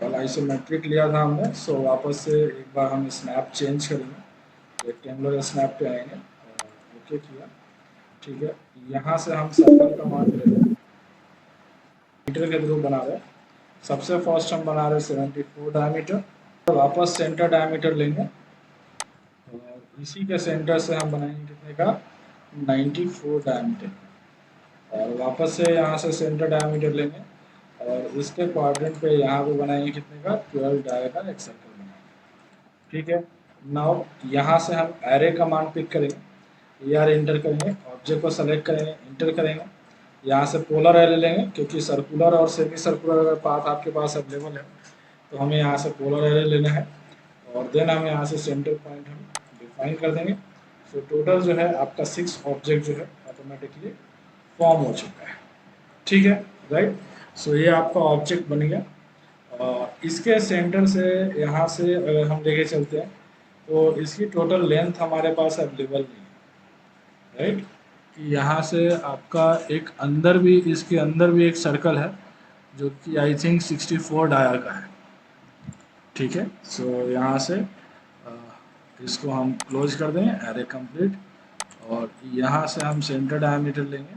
कल आइसोमेट्रिक लिया था हमने, सो वापस से एक बार हम स्नैप चेंज करेंगे, रेक्टेंगुलर स्नैप पे आएंगे और ओके किया। ठीक है, यहाँ से हम सर्कल का मान ले रहे हैं, मीटर के थ्रू बना रहे हैं। सबसे फर्स्ट हम बना रहे हैं 74 डायमीटर, तो वापस सेंटर डायमीटर लेंगे और इसी के सेंटर से हम बनाएंगे कितने का, 94 डायमीटर, और वापस से यहाँ से सेंटर डायमीटर लेंगे और इसके क्वाड्रेंट पे यहाँ पे बनाएंगे कितने का, 12 डाय का एक सर्कल बनाएंगे। ठीक है, नाउ यहाँ से हम एरे का मान पिक करेंगे, ER इंटर करेंगे, ऑब्जेक्ट को सेलेक्ट करेंगे, इंटर करेंगे, यहाँ से पोलर एरे लेंगे क्योंकि सर्कुलर और सेमी सर्कुलर अगर पाथ आपके पास अवेलेबल है तो हमें यहाँ से पोलर एरे लेना है, और देन हम यहाँ से सेंटर पॉइंट हम डिफाइन कर देंगे। सो टोटल जो है आपका 6 ऑब्जेक्ट जो है ऑटोमेटिकली फॉर्म हो चुका है। ठीक है, राइट। सो ये आपका ऑब्जेक्ट बन गया, और इसके सेंटर से यहाँ से अगर हम लेके चलते हैं तो इसकी टोटल लेंथ हमारे पास अवेलेबल नहीं है, राइट। कि यहाँ से आपका एक अंदर भी, इसके अंदर भी एक सर्कल है जो कि आई थिंक 64 डाया का है। ठीक है, सो यहाँ से इसको हम क्लोज कर देंगे, एरे कंप्लीट, और यहाँ से हम सेंटर डायमीटर लेंगे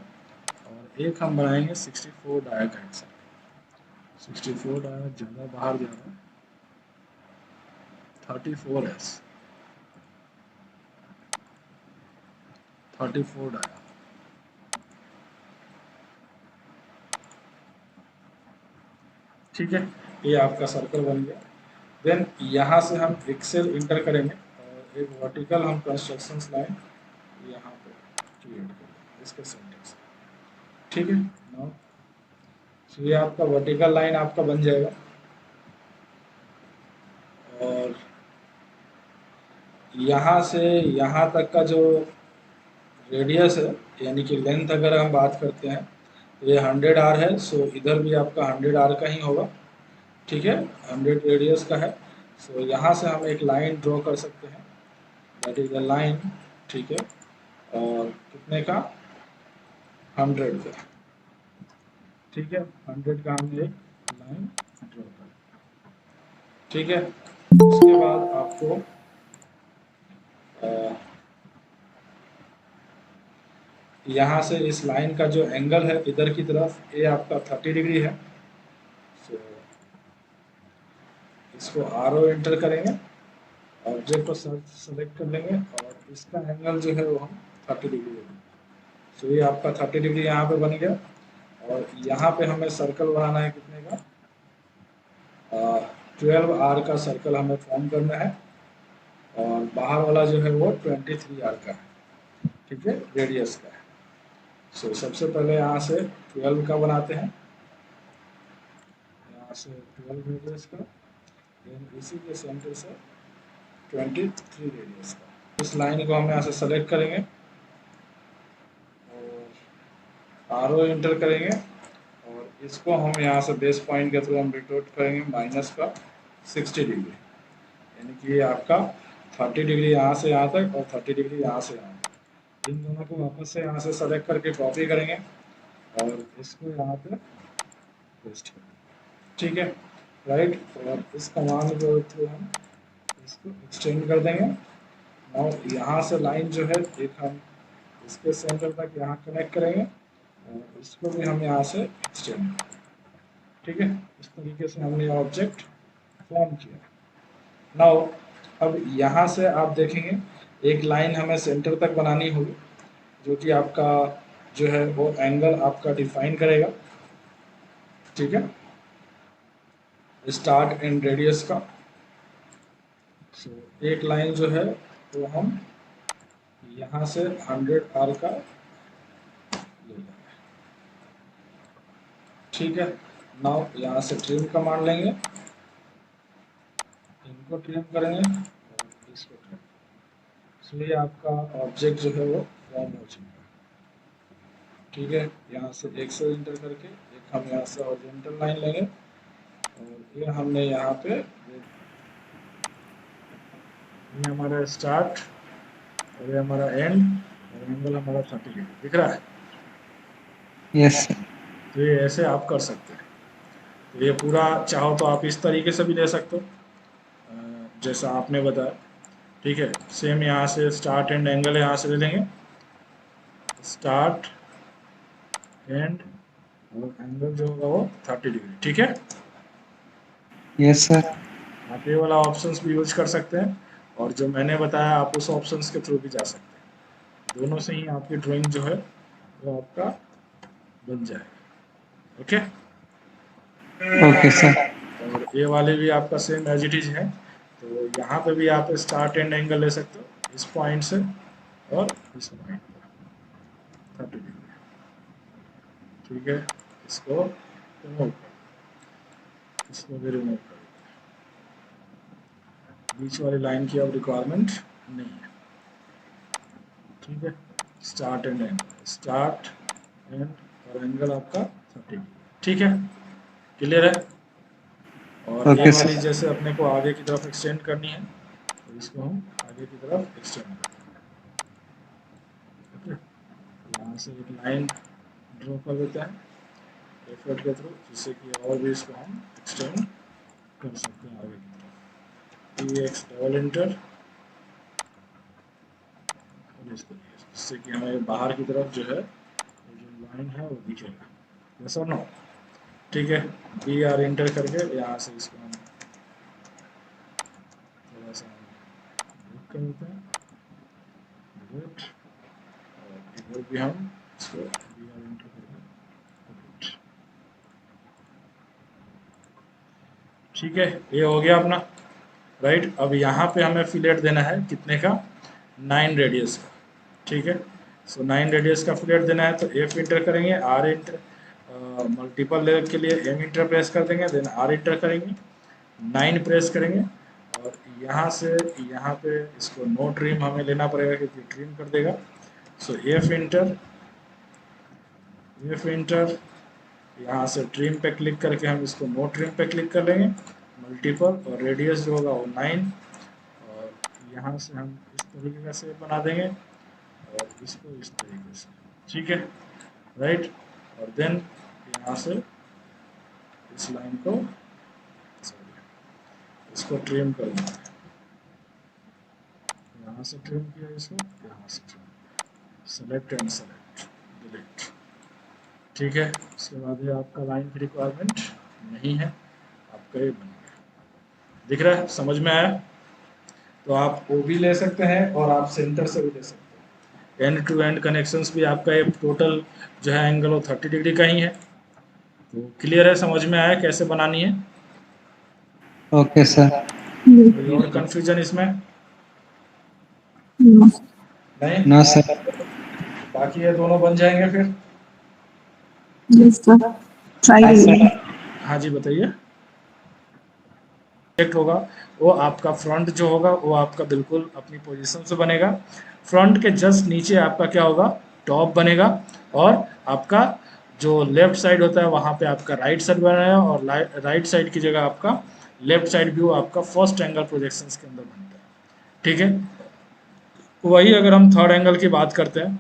और एक हम बनाएंगे 64 डाया का एक सर्कल। 64 डाया ज़्यादा बाहर जा रहा है, 34S, 34 डाया। ठीक है, ये आपका सर्कल बन गया। देन यहाँ से हम एक्सेल इंटर करेंगे और एक वर्टिकल हम कंस्ट्रक्शन लाइन यहाँ पे क्रिएट करेंगे इसके सेंटर से। ठीक है, नाउ ये आपका वर्टिकल लाइन आपका बन जाएगा, और यहाँ से यहाँ तक का जो रेडियस है, यानी कि लेंथ अगर हम बात करते हैं तो ये 100R है, सो इधर भी आपका 100R का ही होगा। ठीक है, 100 रेडियस का है, सो यहाँ से हम एक लाइन ड्रॉ कर सकते हैं, दैट इज द लाइन। ठीक है, और कितने का, 100 का। ठीक है, 100 का हमने एक लाइन ड्रॉ कर। ठीक है, उसके बाद आपको यहाँ से इस लाइन का जो एंगल है इधर की तरफ, ये आपका 30 डिग्री है। सो इसको RO एंटर करेंगे, ऑब्जेक्ट को सेलेक्ट कर लेंगे और इसका एंगल जो है वो हम 30 डिग्री देंगे। सो ये आपका 30 डिग्री यहाँ पे बन गया, और यहाँ पे हमें सर्कल बनाना है कितने का, 12R का सर्कल हमें फॉर्म करना है, और बाहर वाला जो है वो 23R का है। ठीक है, रेडियस का है। सो सबसे पहले यहाँ से 12 का बनाते हैं, यहाँ से 12 रेडियस का, देन इसी के सेंटर से 23 रेडियस का। इस लाइन को हम यहाँ से सेलेक्ट करेंगे और RO एंटर करेंगे, और इसको हम यहाँ से बेस पॉइंट के थ्रू हम रिटोट करेंगे माइनस का 60 डिग्री, यानी कि ये आपका 30 डिग्री यहाँ से यहाँ तक और 30 डिग्री यहाँ से यहाँ तक। इन दोनों को वापस से यहाँ से सेलेक्ट करके कॉपी करेंगे और इसको यहाँ पे पेस्ट करेंगे। ठीक है, राइट, और इस कमांड के थ्रू हम इसको एक्सटेंड कर देंगे, और यहाँ से लाइन जो है एक हम इसके सेंटर तक यहाँ कनेक्ट करेंगे और इसको भी हम यहाँ से एक्सटेंड। ठीक है, इस तरीके से हमने ऑब्जेक्ट फॉर्म किया। नाउ अब यहाँ से आप देखेंगे एक लाइन हमें सेंटर तक बनानी होगी, जो कि आपका जो है वो एंगल आपका डिफाइन करेगा। ठीक है, स्टार्ट एंड रेडियस का। सो एक लाइन जो है वो हम यहाँ से 100R का ले लेंगे। ठीक है, नाउ यहाँ से ट्रिम कमांड लेंगे, इनको ट्रिम करेंगे और इसको ट्रिम, इसलिए आपका ऑब्जेक्ट जो है वो फॉर्म हो चुका है। ठीक है, यहाँ से एक्सेल इंटर करके एक हम यहाँ से हॉरिजॉन्टल लाइन लेंगे, और ये हमने यहाँ पे, ये हमारा स्टार्ट और ये हमारा एंड, और एंगल हमारा 30 डिग्री दिख रहा है। यस। तो ये ऐसे आप कर सकते हैं। ये पूरा चाहो तो आप इस तरीके से भी ले सकते हो, जैसा आपने बताया। ठीक है, सेम यहाँ से स्टार्ट एंड एंगल यहाँ से ले लेंगे, स्टार्ट एंड, और एंगल जो होगा वो 30 डिग्री। ठीक है, यस सर। आप ये वाला ऑप्शंस भी यूज कर सकते हैं, और जो मैंने बताया आप उस ऑप्शंस के थ्रू भी जा सकते हैं। दोनों से ही आपकी ड्राइंग जो है वो आपका बन जाएगा। Okay, okay sir. और ये वाले भी आपका सेम एज इट इज है। तो यहाँ पे भी आप स्टार्ट एंड एंगल ले सकते हो इस पॉइंट से और इस पॉइंट पर 30 डिग्री। ठीक है, इसको रिमूव कर, इसको भी रिमूव कर, बीच वाली लाइन की अब रिक्वायरमेंट नहीं है। ठीक है, start and angle, start and, और एंगल आपका 30 डिग्री। ठीक है, क्लियर है। और ये ओके वाली सर। जैसे अपने को आगे की तरफ एक्सटेंड करनी है, तो इसको हम आगे की तरफ एक्सटेंड करते हैं। ओके, यहाँ से एक लाइन ड्रॉ कर देते हैं एफर्ट के थ्रू, जिससे कि और भी इसको हम एक्सटेंड कर सकते हैं आगे की तरफ। ई एक्स डबल इंटर, और इस तरीके से, जिससे कि हमें बाहर की तरफ जो है वो जो लाइन है वो दिखेगा। यस और नो। ठीक है, बी आर इंटर करके यहाँ से इसको हम थोड़ा सा ब्रेक कर देते हैं, डिलीट, और इधर भी हम इसको बी आर इंटर करके डिलीट। ठीक है, ये हो गया अपना राइट। अब यहाँ पे हमें फिलेट देना है कितने का, 9 रेडियस का। ठीक है, सो 9 रेडियस का फिलेट देना है, तो एफ इंटर करेंगे, आर इंटर, मल्टीपल लेयर के लिए एम इंटर प्रेस कर देंगे, देन आर इंटर करेंगे, 9 प्रेस करेंगे, और यहाँ से यहाँ पे इसको नो ट्रिम हमें लेना पड़ेगा क्योंकि ट्रिम कर देगा। सो एफ इंटर, एफ इंटर, यहाँ से ट्रिम पे क्लिक करके हम इसको नो ट्रिम पे क्लिक कर लेंगे, मल्टीपल, और रेडियस जो होगा वो 9, और यहाँ से हम इस तरीके का शेप बना देंगे, और इसको इस तरीके से। ठीक है, राइट, और देन यहाँ से इस लाइन को, सॉरी, इसको ट्रिम कर देंगे, यहाँ से ट्रिम किया इसको, यहाँ से trim, select and select, delete. ठीक है, उसके बाद ये आपका लाइन की रिक्वायरमेंट नहीं है, आपका ये बन गया। दिख रहा है, समझ में आया। तो आप वो भी ले सकते हैं और आप सेंटर से भी ले सकते हैं। एंड टू एंड कनेक्शंस भी आपका ये टोटल जो है एंगल वो 30 डिग्री का ही है। तो क्लियर है, समझ में आया कैसे बनानी है। Okay sir. कोई और कंफ्यूजन इसमें नहीं? No sir. बाकी ये दोनों बन जाएंगे फिर। यस सर, ट्राई करिए। हाँ जी, बताइए। प्रोजेक्ट होगा वो आपका फ्रंट जो होगा वो आपका बिल्कुल अपनी पोजीशन से बनेगा। फ्रंट के जस्ट नीचे आपका क्या होगा, टॉप बनेगा, और आपका जो लेफ्ट साइड होता है वहाँ पे आपका राइट साइड बनेगा, और राइट साइड की जगह आपका लेफ्ट साइड व्यू आपका फर्स्ट एंगल प्रोजेक्शंस के अंदर बनता है। ठीक है, वही अगर हम थर्ड एंगल की बात करते हैं,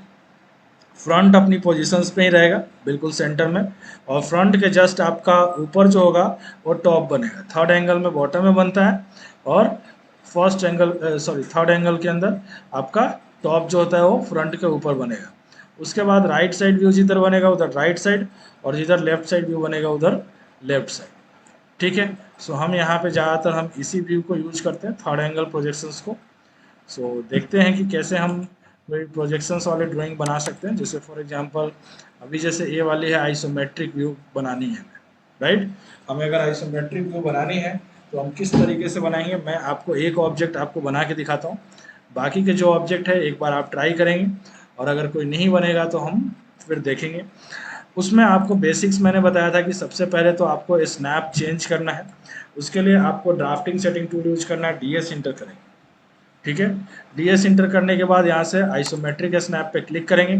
फ्रंट अपनी पोजीशंस पे ही रहेगा बिल्कुल सेंटर में, और फ्रंट के जस्ट आपका ऊपर जो होगा वो टॉप बनेगा। थर्ड एंगल में बॉटम में बनता है, और फर्स्ट एंगल थर्ड एंगल के अंदर आपका टॉप जो होता है वो फ्रंट के ऊपर बनेगा। उसके बाद राइट साइड व्यू जिधर बनेगा उधर राइट साइड, और जिधर लेफ्ट साइड व्यू बनेगा उधर लेफ्ट साइड। ठीक है, सो हम यहाँ पे ज़्यादातर हम इसी व्यू को यूज करते हैं, थर्ड एंगल प्रोजेक्शंस को। सो देखते हैं कि कैसे हम कोई प्रोजेक्शंस वाले ड्राइंग बना सकते हैं। जैसे फॉर एग्जांपल अभी जैसे ये वाली है, आइसोमेट्रिक व्यू बनानी है राइट। हमें अगर आइसोमेट्रिक व्यू बनानी है तो हम किस तरीके से बनाएंगे, मैं आपको एक ऑब्जेक्ट आपको बना के दिखाता हूँ। बाकी के जो ऑब्जेक्ट है एक बार आप ट्राई करेंगे, और अगर कोई नहीं बनेगा तो हम फिर देखेंगे। उसमें आपको बेसिक्स मैंने बताया था कि सबसे पहले तो आपको स्नैप चेंज करना है। उसके लिए आपको ड्राफ्टिंग सेटिंग टूल यूज करना है, डीएस इंटर करेंगे। ठीक है, डीएस इंटर करने के बाद यहाँ से आइसोमेट्रिक स्नैप पे क्लिक करेंगे,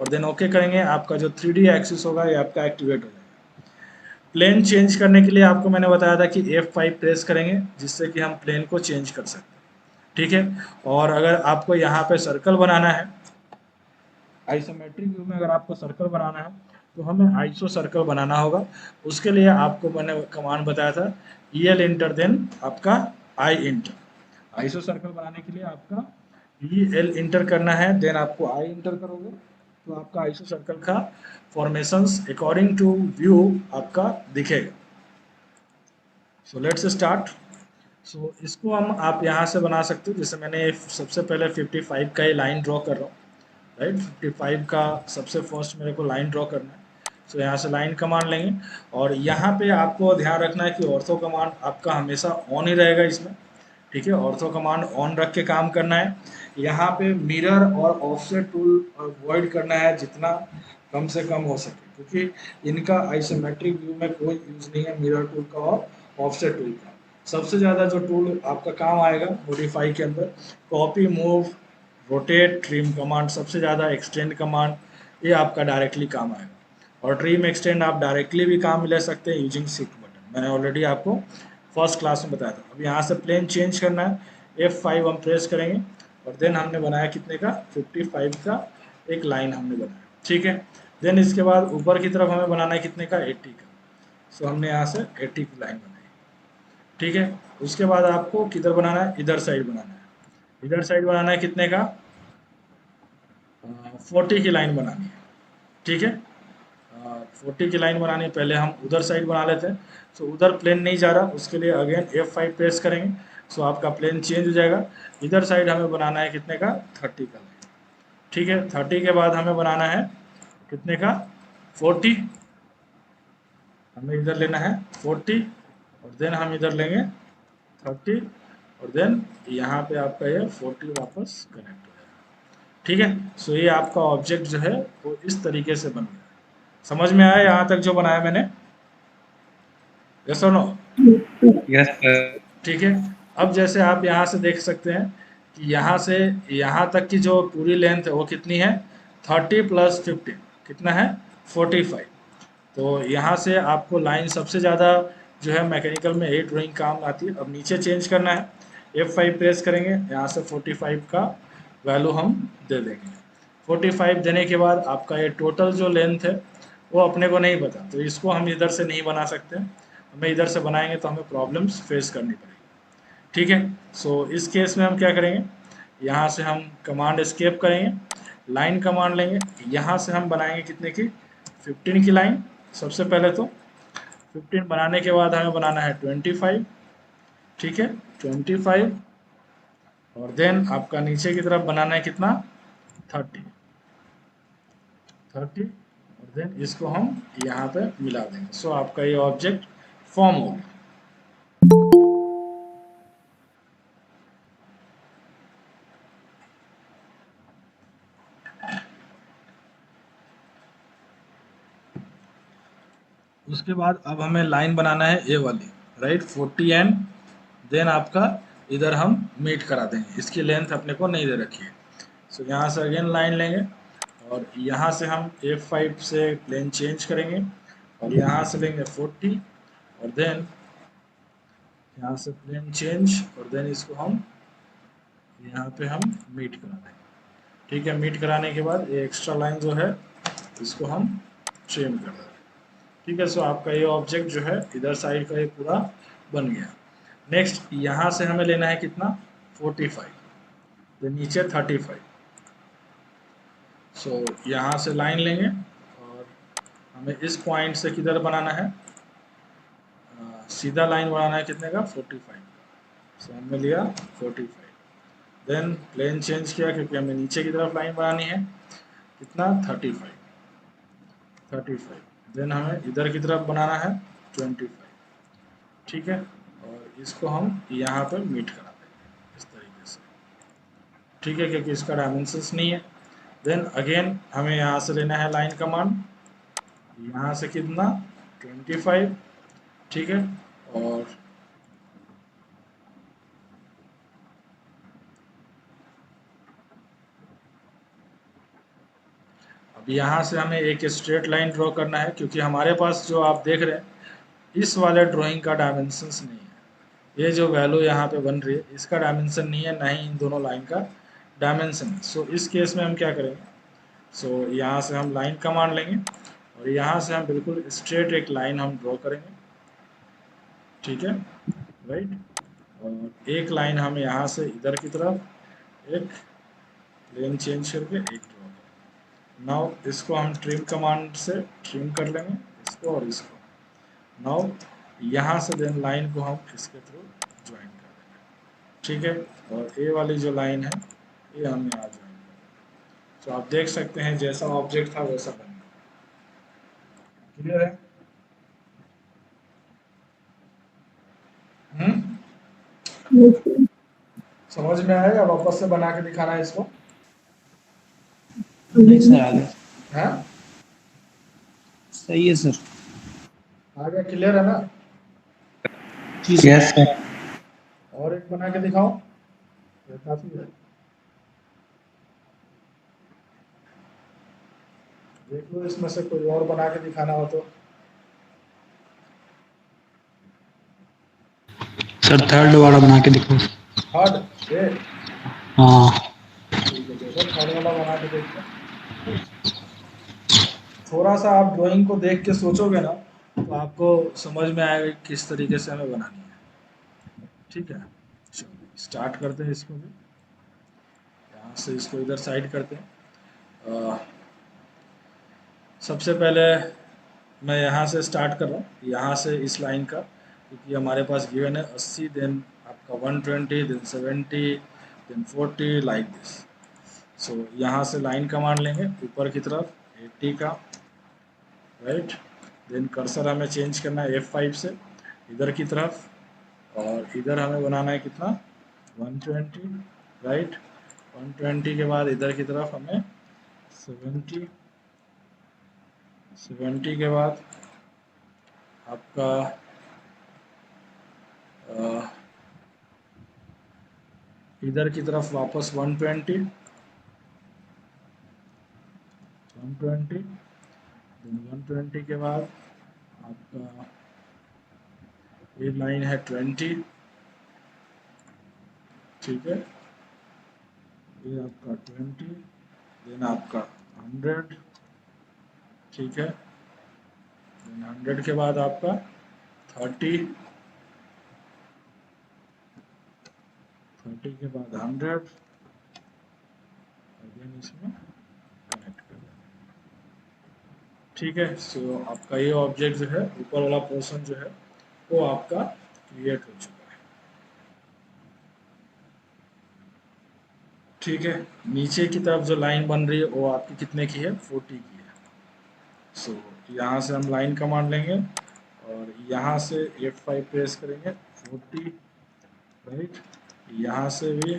और देन ओके करेंगे। आपका जो 3D एक्सिस होगा ये आपका एक्टिवेट हो जाएगा। प्लेन चेंज करने के लिए आपको मैंने बताया था कि F5 प्रेस करेंगे, जिससे कि हम प्लेन को चेंज कर सकते हैं। ठीक है, और अगर आपको यहाँ पे सर्कल बनाना है, आइसोमेट्रिक व्यू में अगर आपको सर्कल बनाना है, तो हमें आइसो सर्कल बनाना होगा। उसके लिए आपको मैंने कमांड बताया था EL इंटर देन आपका आई इंटर। आइसो सर्कल बनाने के लिए आपका EL इंटर करना है, देन आपको आई इंटर करोगे तो आपका आइसो सर्कल का फॉर्मेशंस अकॉर्डिंग टू व्यू आपका दिखेगा। So let's start. सो इसको हम आप यहाँ से बना सकते हो, जैसे मैंने सबसे पहले 55 का ही लाइन ड्रॉ कर रहा हूँ, राइट। 55 का सबसे फर्स्ट मेरे को लाइन ड्रॉ करना है। सो यहाँ से लाइन कमांड लेंगे और यहाँ पे आपको ध्यान रखना है कि ऑर्थो कमांड आपका हमेशा ऑन ही रहेगा इसमें, ठीक है। ऑर्थो कमांड ऑन रख के काम करना है। यहाँ पे मिरर और ऑफसेट टूल अवॉइड करना है जितना कम से कम हो सके, क्योंकि इनका आइसोमेट्रिक व्यू में कोई यूज नहीं है, मिरर टूल का और ऑफसेट टूल का। सबसे ज़्यादा जो टूल आपका काम आएगा मॉडिफाई के अंदर, copy, move, rotate, trim command सबसे ज़्यादा, एक्सटेंड कमांड ये आपका डायरेक्टली काम आएगा। और ट्रिम एक्सटेंड आप डायरेक्टली भी काम ले सकते हैं यूजिंग शिफ्ट बटन, मैंने ऑलरेडी आपको फर्स्ट क्लास में बताया था। अब यहाँ से प्लेन चेंज करना है, F5 हम प्रेस करेंगे और देन हमने बनाया कितने का 55 का एक लाइन हमने बनाया, ठीक है। देन इसके बाद ऊपर की तरफ हमें बनाना है कितने का 80 का। सो हमने यहाँ से 80 की लाइन बनाई, ठीक है। उसके बाद आपको किधर बनाना है, इधर साइड बनाना है। इधर साइड बनाना है कितने का 40 की लाइन बनानी है, ठीक है। 40 की लाइन बनानी है, पहले हम उधर साइड बना लेते हैं। सो उधर प्लेन नहीं जा रहा, उसके लिए अगेन F5 प्रेस करेंगे। सो आपका प्लेन चेंज हो जाएगा। इधर साइड हमें बनाना है कितने का 30 का लाइन, ठीक है। 30 के बाद हमें बनाना है कितने का 40, हमें इधर लेना है 40 और देन हम इधर लेंगे 30 और देन यहाँ पे आपका ये 40 वापस कनेक्ट हो जाएगा, ठीक है। सो ये आपका ऑब्जेक्ट जो है वो इस तरीके से बन गया। समझ में आया यहाँ तक जो बनाया मैंने, यस और नो? Yes sir. ठीक है। अब जैसे आप यहाँ से देख सकते हैं कि यहाँ से यहाँ तक की जो पूरी लेंथ है वो कितनी है 30 + 15 कितना है 45। तो यहाँ से आपको लाइन सबसे ज़्यादा जो है मैकेनिकल में एक ड्राइंग काम आती है। अब नीचे चेंज करना है, F5 प्रेस करेंगे, यहाँ से 45 का वैल्यू हम दे देंगे। 45 देने के बाद आपका ये टोटल जो लेंथ है वो अपने को नहीं पता, तो इसको हम इधर से नहीं बना सकते। हमें इधर से बनाएंगे तो हमें प्रॉब्लम्स फेस करनी पड़ेगी, ठीक है। सो इस केस में हम क्या करेंगे, यहाँ से हम कमांड एस्केप करेंगे, लाइन कमांड लेंगे, यहाँ से हम बनाएंगे कितने की 15 की लाइन। सबसे पहले तो 15 बनाने के बाद हमें बनाना है 25, ठीक है 25 और देन आपका नीचे की तरफ बनाना है कितना 30 और देन इसको हम यहाँ पे मिला देंगे। सो आपका ये ऑब्जेक्ट फॉर्म हो गया। उसके बाद अब हमें लाइन बनाना है ये वाली, राइट 40 एंड देन आपका इधर हम मीट करा देंगे, इसकी लेंथ अपने को नहीं दे रखी है। सो यहाँ से अगेन लाइन लेंगे और यहाँ से हम F5 से प्लेन चेंज करेंगे और यहाँ से लेंगे 40 और देन यहाँ से प्लेन चेंज और देन इसको हम यहाँ पे हम मीट करा देंगे, ठीक है। मीट कराने के बाद ये एक्स्ट्रा लाइन जो है इसको हम ट्रिम कर देंगे, ठीक है। सो आपका ये ऑब्जेक्ट जो है इधर साइड का ये पूरा बन गया। नेक्स्ट यहाँ से हमें लेना है कितना 45, तो नीचे 35। सो यहाँ से लाइन लेंगे और हमें इस पॉइंट से किधर बनाना है सीधा लाइन बनाना है कितने का 45। सो हमने लिया 45, देन प्लेन चेंज किया क्योंकि हमें नीचे की तरफ लाइन बनानी है कितना 35, देन हमें इधर की तरफ बनाना है 25, ठीक है। और इसको हम यहाँ पर मीट करा देंगे इस तरीके से, ठीक है, क्योंकि इसका डायमेंशंस नहीं है। देन अगेन हमें यहाँ से लेना है लाइन कमांड, यहाँ से कितना 25, ठीक है। और अब यहाँ से हमें एक स्ट्रेट लाइन ड्रॉ करना है, क्योंकि हमारे पास जो आप देख रहे हैं इस वाले ड्राइंग का डायमेंशंस नहीं है। ये जो वैल्यू यहाँ पे बन रही है इसका डायमेंशन नहीं है, ना ही इन दोनों लाइन का डायमेंशन है। सो इस केस में हम क्या करेंगे, सो यहाँ से हम लाइन कमांड लेंगे और यहाँ से हम बिल्कुल स्ट्रेट एक लाइन हम ड्रॉ करेंगे, ठीक है, राइट। और एक लाइन हम यहाँ से इधर की तरफ एक प्लेन चेंज करके एक ड्रॉ करेंगे। नाउ इसको हम ट्रिम कमांड से ट्रिम कर लेंगे, इसको और इसको। नाउ यहाँ से देन लाइन को हम इसके थ्रू ज्वाइन कर देंगे, ठीक है। और ये वाली जो लाइन है ये हम यहाँ ज्वाइन कर देंगे। तो आप देख सकते हैं जैसा ऑब्जेक्ट था वैसा बन गया। क्लियर है? Yes, sir. समझ में आएगा? वापस से बना के दिखाना है इसको, नहीं सर, आगे है? सही है सर। आगे क्लियर है ना? Yes sir. और एक बना के दिखाओ, ये काफी है। देख लो इसमें से कोई और बना के दिखाना हो तो। सर थर्ड वाला बना के दिखाओ। थर्ड ये, हाँ ठीक है, देखो थर्ड वाला बना के देखते हैं। थोड़ा सा आप ड्राइंग को देख के सोचोगे ना तो आपको समझ में आएगा कि किस तरीके से हमें बनानी है, ठीक है। चलो स्टार्ट करते हैं इसको भी, यहाँ से इसको इधर साइड करते हैं। सबसे पहले मैं यहाँ से स्टार्ट कर रहा हूँ, यहाँ से इस लाइन का, क्योंकि हमारे पास गिवन है 80, देन आपका 120, देन 70, देन 40, लाइक दिस। सो यहाँ से लाइन कमांड लेंगे ऊपर की तरफ 80 का, राइट। देन कर्सर हमें चेंज करना है F5 से इधर की तरफ, और इधर हमें बनाना है कितना, 120, राइट। 120 के बाद इधर की तरफ हमें 70, 70 के बाद आपका इधर की तरफ वापस 120, 120, देन 120 के बाद आपका ये लाइन है 20, ठीक है, ये आपका 20, देन आपका 100, ठीक है, देन 100 के बाद आपका 30, 30 के बाद 100, और देन इसमें कनेक्ट कर देना, ठीक है। सो आपका ये ऑब्जेक्ट जो है ऊपर वाला पोर्शन जो है वो आपका क्रिएट हो चुका है, ठीक है। नीचे की तरफ जो लाइन बन रही है वो आपकी कितने की है, 40 की है। सो यहाँ से हम लाइन कमांड लेंगे और यहाँ से F5 प्रेस करेंगे, 40, राइट। यहाँ से भी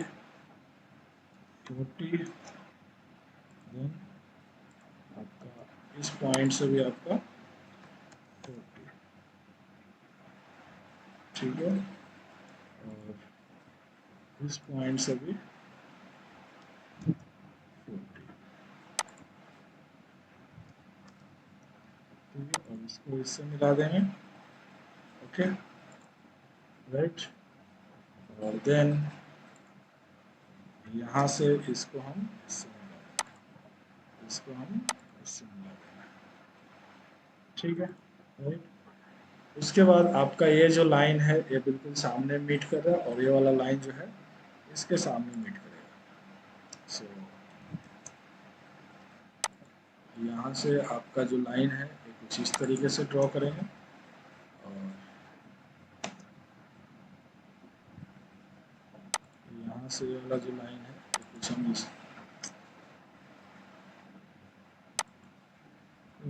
40, देन आपका इस पॉइंट से भी आपका 40, ठीक है, और इस पॉइंट से भी 40, ठीक है, और इसको इससे मिला देंगे, ओके, राइट। और देन यहाँ से इसको हम इससे मिला देंगे, इसको हम इससे मिला देंगे, ठीक है, राइट। उसके बाद आपका ये जो लाइन है ये बिल्कुल सामने मीट कर रहा है और ये वाला लाइन जो है इसके सामने मीट करेगा। सो यहाँ से आपका जो लाइन है ये कुछ इस तरीके से ड्रॉ करेंगे, और यहाँ से ये वाला जो लाइन है ये कुछ हम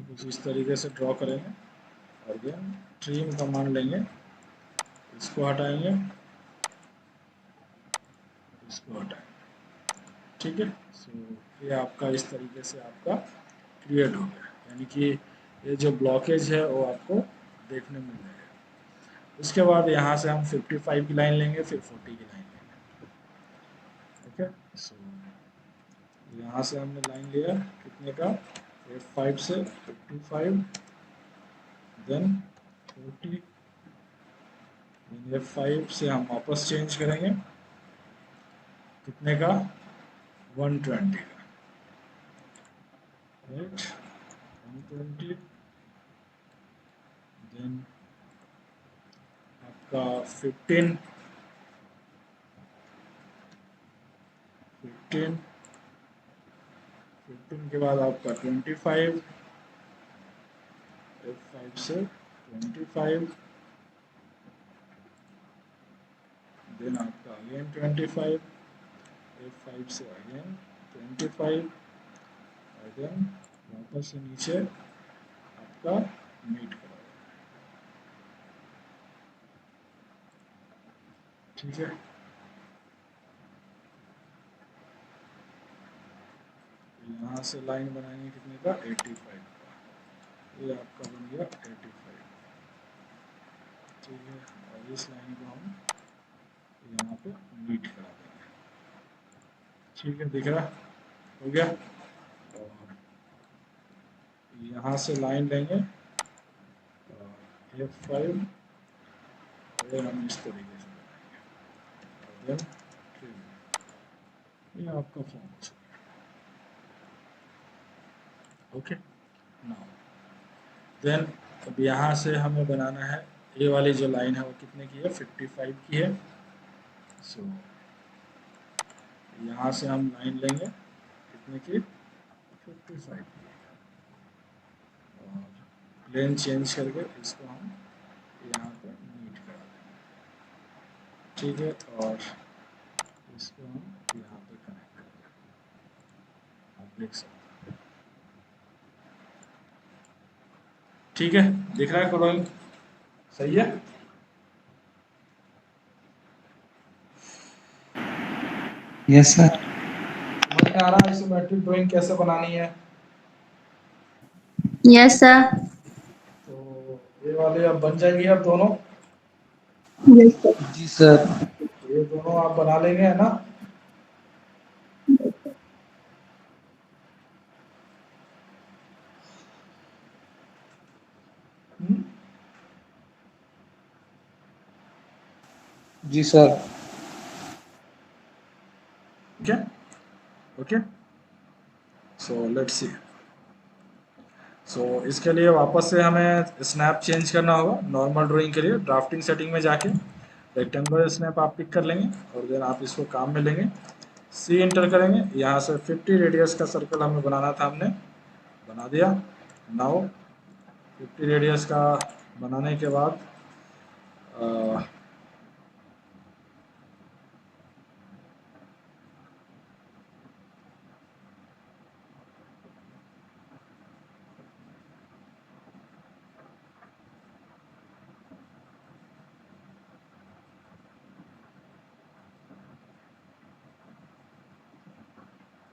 कुछ इस तरीके से ड्रॉ करेंगे, और देन ट्रिम कमांड लेंगे, इसको हटाएंगे, इसको हटाएंगे, ठीक है। सो ये आपका इस तरीके से आपका क्रिएट हो गया, यानी कि ये जो ब्लॉकेज है वो आपको देखने मिल जाएगा। उसके बाद यहाँ से हम 55 की लाइन लेंगे, फिर 40 की लाइन लेंगे, ओके। सो यहाँ से हमने लाइन लिया कितने का, F5 से 55, देन 40, F5 से हम वापस चेंज करेंगे कितने का, 120 का, राइट, 120, देन आपका 15 के बाद आपका 25, F5 से 25, देन आपका अगेन 25, F5 से अगेन 25, अगेन वापस से नीचे आपका मीट करा, ठीक है। यहाँ से लाइन बनाएंगे कितने का, 85 का, ये आपका बन गया 85, ठीक है। और इस लाइन को हम यहाँ पे मीट करा देंगे, ठीक है, दिख रहा हो गया। और यहाँ से लाइन लेंगे F5, और हम इस तरीके से बनाएंगे, और देन ये आपका फॉर्म हो चुका है, ओके। नाउ देन अब यहाँ से हमें बनाना है, ये वाली जो लाइन है वो कितने की है, 55 की है। सो यहाँ से हम लाइन लेंगे कितने की, 55 की, और प्लेन चेंज करके इसको हम यहाँ पे मीट करा देंगे, ठीक है। और इसको हम यहाँ पे कनेक्ट कर देंगे, आप देख सकते हैं, ठीक है, दिख रहा है ड्राइंग, सही है। Yes sir. समझ में आ रहा है आइसोमेट्रिक ड्राइंग कैसे बनानी है। Yes sir. तो ये वाले अब बन जाएंगे अब दोनों, यस सर। जी सर। ये दोनों आप बना लेंगे, है ना। हम्म? जी sir. Okay okay, so let's see. So इसके लिए वापस से हमें स्नैप चेंज करना होगा, नॉर्मल ड्राइंग के लिए ड्राफ्टिंग सेटिंग में जाके रेक्टेंगुलर स्नैप आप पिक कर लेंगे, और देन आप इसको काम में लेंगे, सी इंटर करेंगे, यहाँ से 50 रेडियस का सर्कल हमें बनाना था, हमने बना दिया। नाउ 50 रेडियस का बनाने के बाद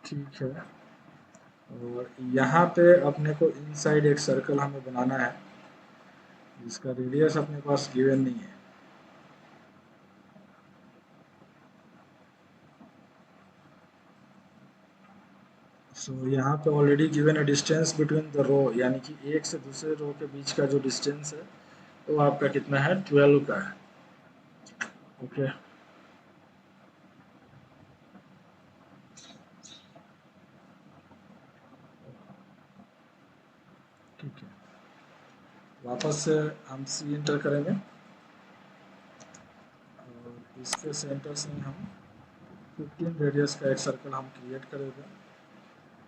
ठीक है, और यहाँ पे अपने को इनसाइड एक सर्कल हमें बनाना है, जिसका रेडियस अपने पास गिवन नहीं है। सो यहाँ पे ऑलरेडी गिवन है डिस्टेंस बिटवीन द रो, यानी कि एक से दूसरे रो के बीच का जो डिस्टेंस है वो आपका कितना है, 12 का है, ओके। ठीक है, वापस से हम सी इंटर करेंगे, और इसके सेंटर से हम 15 रेडियस का एक सर्कल हम क्रिएट करेंगे,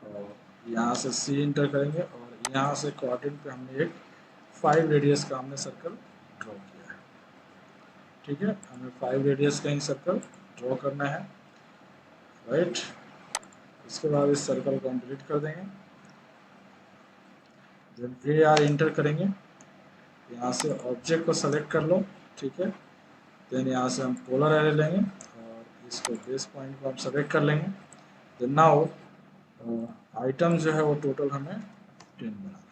और यहाँ से सी इंटर करेंगे, और यहाँ से क्वाड्रेंट पे हमने एक 5 रेडियस का हमने सर्कल ड्रॉ किया है, ठीक है। हमें 5 रेडियस का ही सर्कल ड्रॉ करना है, राइट। इसके बाद इस सर्कल को हम डिलीट कर देंगे, देन ए आर इंटर करेंगे, यहाँ से ऑब्जेक्ट को सेलेक्ट कर लो, ठीक है। देन यहाँ से हम पोलर एरे लेंगे, और इसको बेस पॉइंट को हम सेलेक्ट कर लेंगे। देन नाउ आइटम जो है वो टोटल हमें 10 बनाना है,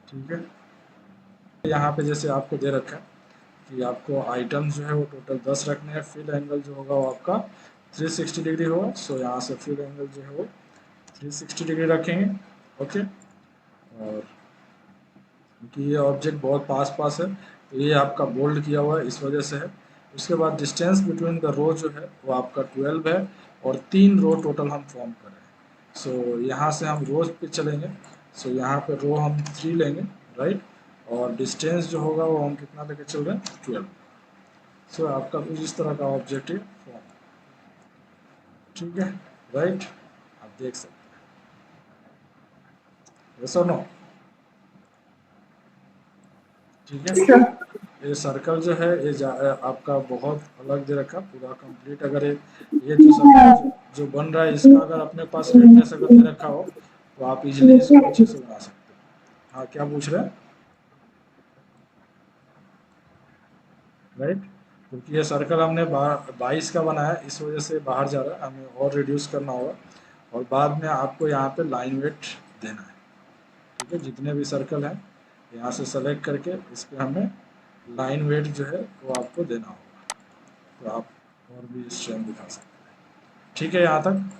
ठीक है। यहाँ पे जैसे आपको दे रखा है कि आपको आइटम जो है वो टोटल 10 रखने हैं, फिल एंगल जो होगा वो आपका 360 डिग्री होगा। सो यहाँ से फिल एंगल जो है वो 360 डिग्री रखेंगे, ओके। और क्योंकि ये ऑब्जेक्ट बहुत पास पास है तो ये आपका बोल्ड किया हुआ है, इस वजह से है। उसके बाद डिस्टेंस बिटवीन द रो जो है वो आपका 12 है, और 3 रो टोटल हम फॉर्म कर रहे हैं, सो यहाँ से हम रोज पे चलेंगे। सो यहाँ पे रो हम 3 लेंगे, राइट, और डिस्टेंस जो होगा वो हम कितना लेके चल रहे हैं, 12। सो आपका कुछ इस तरह का ऑब्जेक्टिव फॉर्म, ठीक है, राइट, आप देख सकते हैं। यस और नो? ठीक है, सर ये सर्कल जो है ये आपका बहुत अलग दे रखा, पूरा कंप्लीट। अगर ये जो सर्कल जो बन रहा है इसका अगर अपने पास रेडियस अगर दे रखा हो तो आप इजीली इसको अच्छे से बना सकते हो। हाँ, क्या पूछ रहे हैं, राइट, क्योंकि ये सर्कल हमने 22 का बनाया है, इस वजह से बाहर जा रहा है, हमें और रिड्यूस करना होगा और बाद में आपको यहाँ पे लाइन वेट देना है। ठीक है, जितने भी सर्कल हैं यहाँ से सेलेक्ट करके इस पर हमें लाइन वेट जो है वो आपको देना होगा, तो आप और भी स्ट्रेंथ दिखा सकते हैं। ठीक है यहाँ तक।